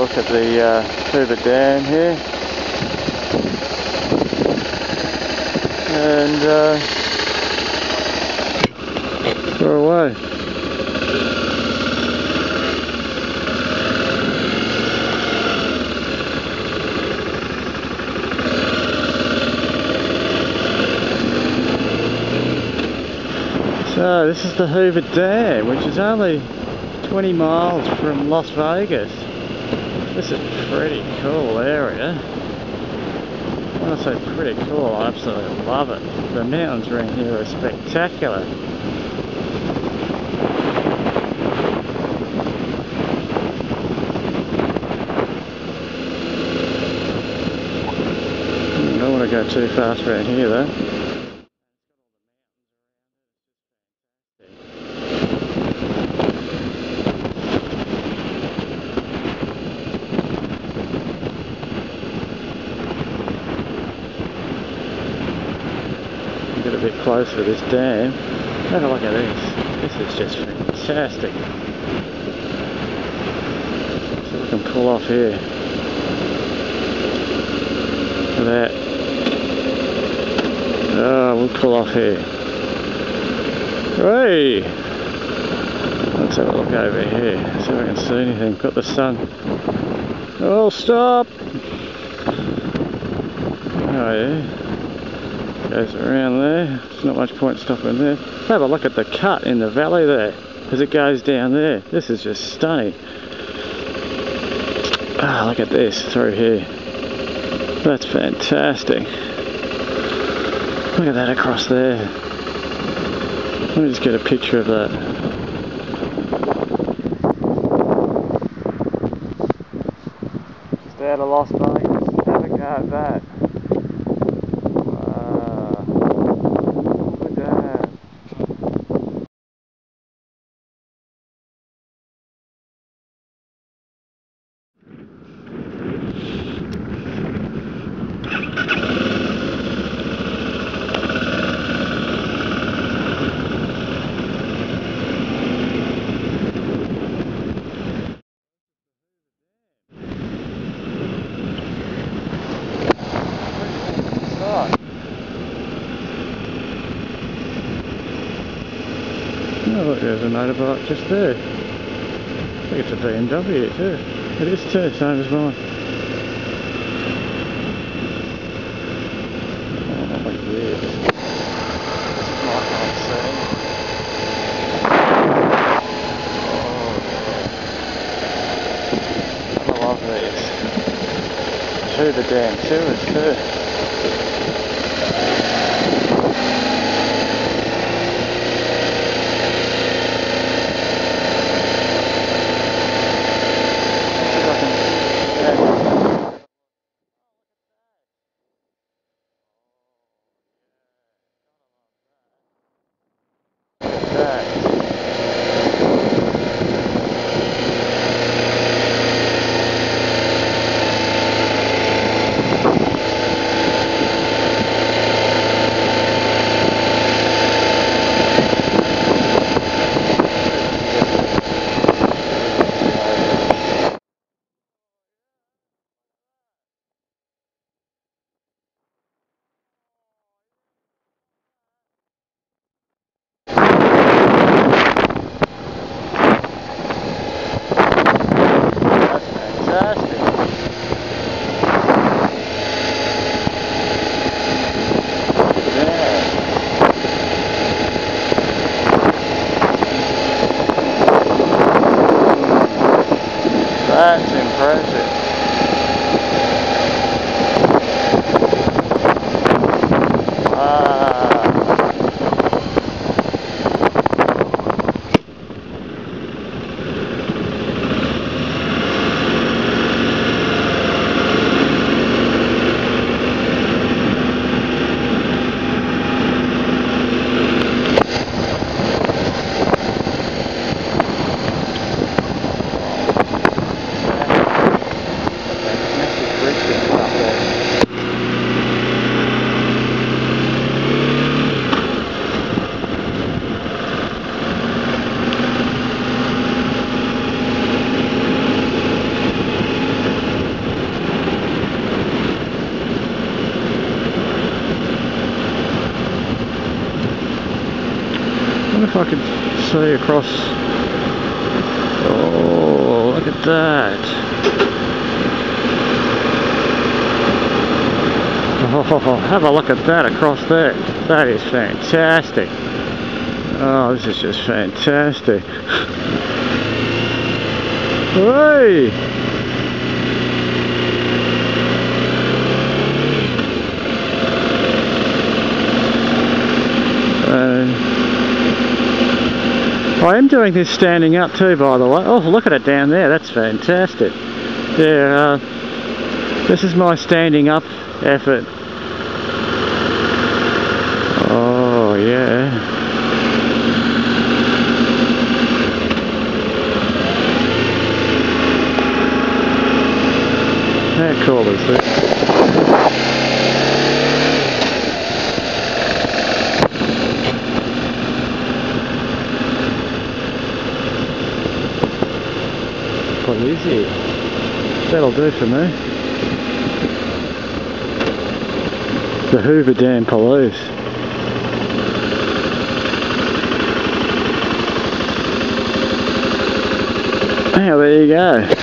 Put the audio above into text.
look at the Hoover Dam here, and we're away. So this is the Hoover Dam, which is only 20 miles from Las Vegas. This is a pretty cool area. When I say pretty cool, I absolutely love it. The mountains around here are spectacular. I don't want to go too fast around here though. Get a bit closer to this dam. Have a look at this. This is just fantastic. So we can pull off here. Look at that. Oh, we'll pull off here. Hey! Let's have a look over here. See if I can see anything. Got the sun. Oh, stop! Oh yeah. Goes around there. There's not much point stopping there. Have a look at the cut in the valley there as it goes down there. This is just stunning. Ah, look at this through here. That's fantastic. Look at that across there. Let me just get a picture of that. Just out of Las Vegas. Have a go at that. Oh look, there's a motorbike just there. I think it's a BMW too. It is too, same as mine. Oh, look at this. This is my kind of scene. Oh, I love these. Hoover Dam tours too. That's impressive. I can see across. Oh, look at that. Oh, have a look at that across there. That is fantastic. Oh, this is just fantastic. Hey! I am doing this standing up too, by the way. Oh, look at it down there. That's fantastic. Yeah, this is my standing up effort. Oh, yeah. How cool is this? What is it? That'll do for me. The Hoover Dam police. Yeah, there you go.